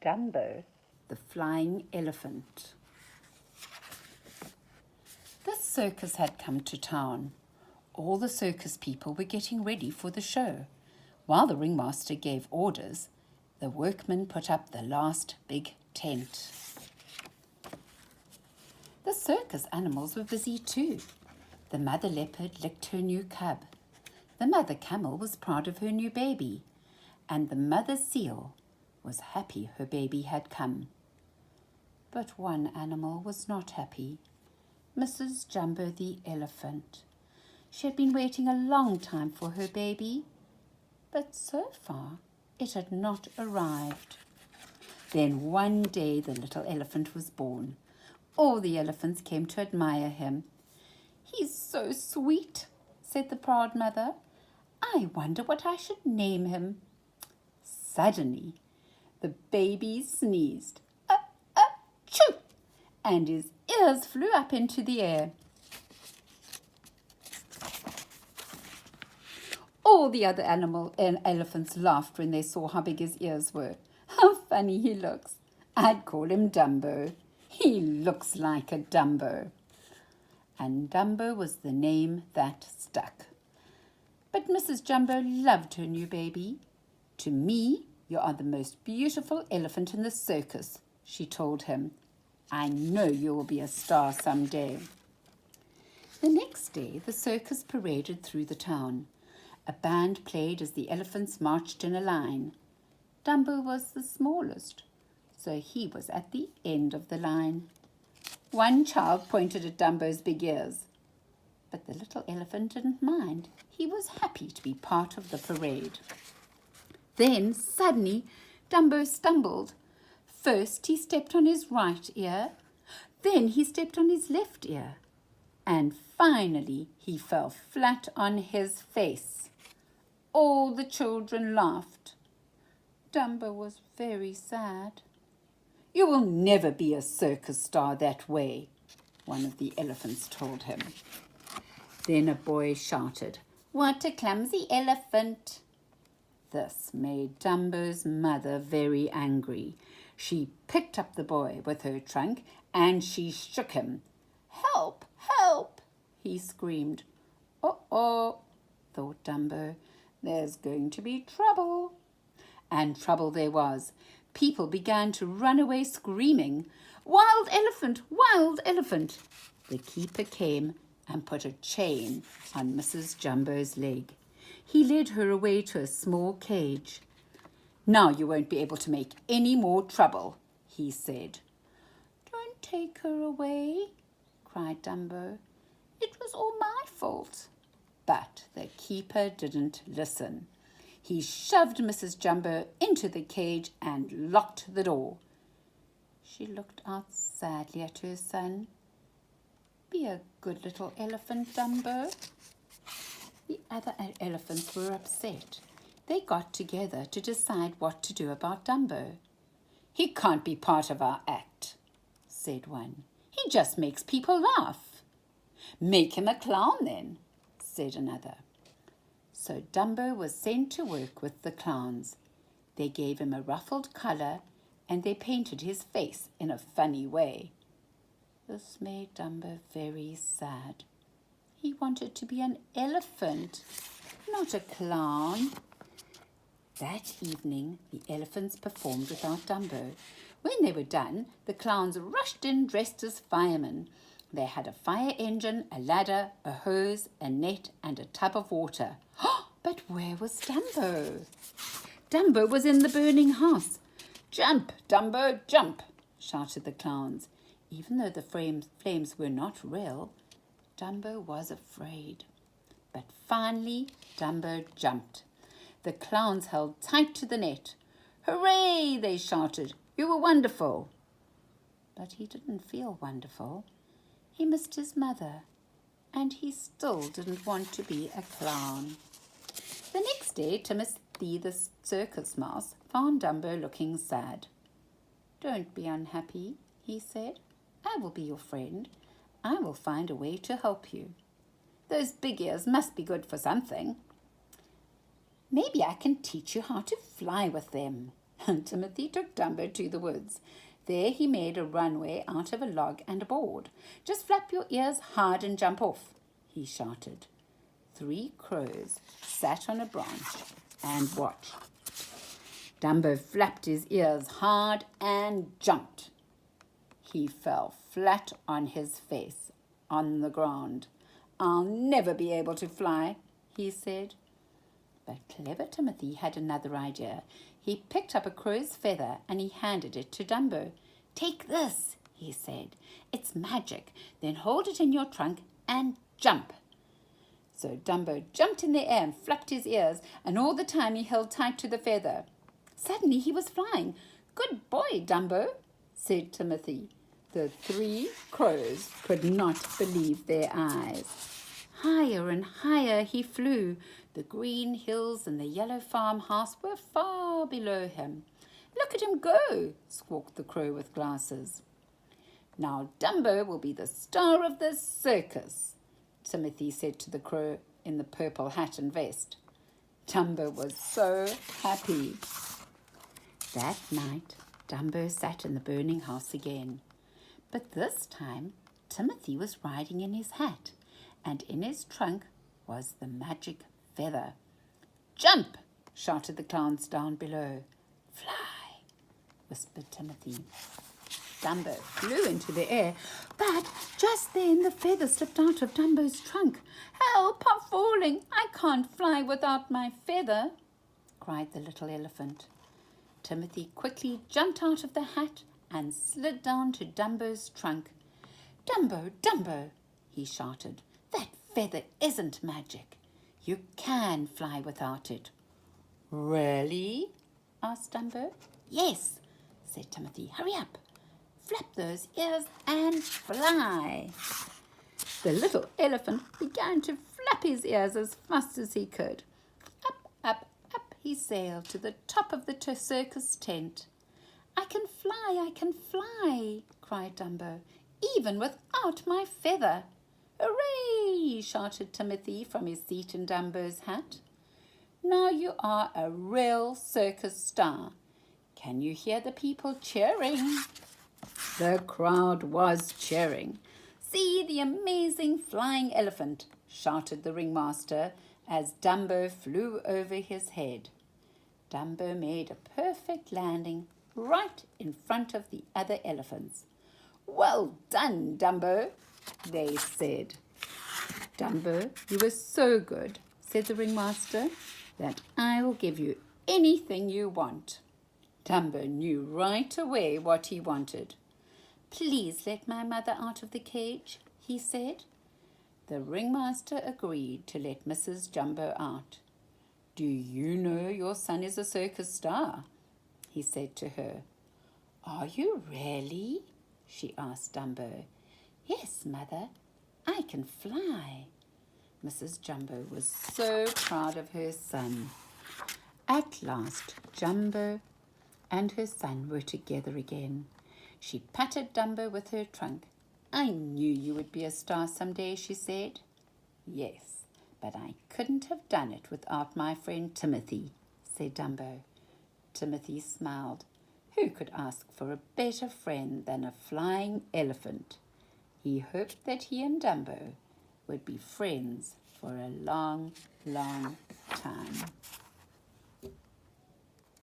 Dumbo, the flying elephant. The circus had come to town. All the circus people were getting ready for the show. While the ringmaster gave orders, the workmen put up the last big tent. The circus animals were busy too. The mother leopard licked her new cub. The mother camel was proud of her new baby. And the mother seal was happy her baby had come. But one animal was not happy. Mrs. Jumbo the elephant. She had been waiting a long time for her baby, but so far it had not arrived. Then one day the little elephant was born. All the elephants came to admire him. "He's so sweet," said the proud mother. "I wonder what I should name him." Suddenly, the baby sneezed, "Achoo!" and his ears flew up into the air. All the other elephants laughed when they saw how big his ears were. "How funny he looks. I'd call him Dumbo. He looks like a Dumbo." And Dumbo was the name that stuck. But Mrs. Jumbo loved her new baby. "To me, you are the most beautiful elephant in the circus," she told him. "I know you will be a star someday." The next day, the circus paraded through the town. A band played as the elephants marched in a line. Dumbo was the smallest, so he was at the end of the line. One child pointed at Dumbo's big ears, but the little elephant didn't mind. He was happy to be part of the parade. Then, suddenly, Dumbo stumbled. First, he stepped on his right ear, then he stepped on his left ear, and finally he fell flat on his face. All the children laughed. Dumbo was very sad. "You will never be a circus star that way," one of the elephants told him. Then a boy shouted, "What a clumsy elephant!" This made Dumbo's mother very angry. She picked up the boy with her trunk and she shook him. "Help! Help!" he screamed. "Uh-oh," thought Dumbo. "There's going to be trouble." And trouble there was. People began to run away screaming, "Wild elephant! Wild elephant!" The keeper came and put a chain on Mrs. Jumbo's leg. He led her away to a small cage. "Now you won't be able to make any more trouble," he said. "Don't take her away," cried Dumbo. "It was all my fault." But the keeper didn't listen. He shoved Mrs. Jumbo into the cage and locked the door. She looked out sadly at her son. "Be a good little elephant, Dumbo." The other elephants were upset. They got together to decide what to do about Dumbo. "He can't be part of our act," said one. "He just makes people laugh." "Make him a clown then," said another. So Dumbo was sent to work with the clowns. They gave him a ruffled collar and they painted his face in a funny way. This made Dumbo very sad. He wanted to be an elephant, not a clown. That evening, the elephants performed without Dumbo. When they were done, the clowns rushed in dressed as firemen. They had a fire engine, a ladder, a hose, a net, and a tub of water. But where was Dumbo? Dumbo was in the burning house. "Jump, Dumbo, jump!" shouted the clowns. Even though the flames were not real, Dumbo was afraid. But finally, Dumbo jumped. The clowns held tight to the net. "Hooray!" they shouted. "You were wonderful." But he didn't feel wonderful. He missed his mother, and he still didn't want to be a clown. The next day, Timothy the circus mouse found Dumbo looking sad. "Don't be unhappy," he said. "I will be your friend. I will find a way to help you. Those big ears must be good for something. Maybe I can teach you how to fly with them." Timothy took Dumbo to the woods. There he made a runway out of a log and a board. "Just flap your ears hard and jump off," he shouted. 3 crows sat on a branch and watched. Dumbo flapped his ears hard and jumped. He fell flat on his face on the ground. "I'll never be able to fly," he said. But clever Timothy had another idea. He picked up a crow's feather and he handed it to Dumbo. "Take this," he said. "It's magic. Then hold it in your trunk and jump." So Dumbo jumped in the air and flapped his ears, and all the time he held tight to the feather. Suddenly he was flying. "Good boy, Dumbo," said Timothy. The 3 crows could not believe their eyes. Higher and higher he flew. The green hills and the yellow farmhouse were far below him. "Look at him go," squawked the crow with glasses. "Now Dumbo will be the star of the circus," Timothy said to the crow in the purple hat and vest. Dumbo was so happy. That night, Dumbo sat in the burning house again. But this time, Timothy was riding in his hat, and in his trunk was the magic feather. "Jump!" shouted the clowns down below. "Fly!" whispered Timothy. Dumbo flew into the air, but just then the feather slipped out of Dumbo's trunk. "Help! I'm falling! I can't fly without my feather!" cried the little elephant. Timothy quickly jumped out of the hat and slid down to Dumbo's trunk. "Dumbo, Dumbo," he shouted, "that feather isn't magic. You can fly without it." "Really?" asked Dumbo. "Yes," said Timothy. "Hurry up. Flap those ears and fly." The little elephant began to flap his ears as fast as he could. Up, up, up he sailed to the top of the circus tent. "I can fly," cried Dumbo, "even without my feather." "Hooray!" shouted Timothy from his seat in Dumbo's hat. "Now you are a real circus star. Can you hear the people cheering?" The crowd was cheering. "See the amazing flying elephant," shouted the ringmaster as Dumbo flew over his head. Dumbo made a perfect landing right in front of the other elephants. "Well done, Dumbo," they said. "Dumbo, you were so good," said the ringmaster, "that I will give you anything you want." Dumbo knew right away what he wanted. "Please let my mother out of the cage," he said. The ringmaster agreed to let Mrs. Jumbo out. "Do you know your son is a circus star?" he said to her. "Are you really?" she asked Dumbo. "Yes, mother, I can fly." Mrs. Jumbo was so proud of her son. At last, Jumbo and her son were together again. She patted Dumbo with her trunk. "I knew you would be a star someday," she said. "Yes, but I couldn't have done it without my friend Timothy," said Dumbo. Timothy smiled. Who could ask for a better friend than a flying elephant? He hoped that he and Dumbo would be friends for a long, long time.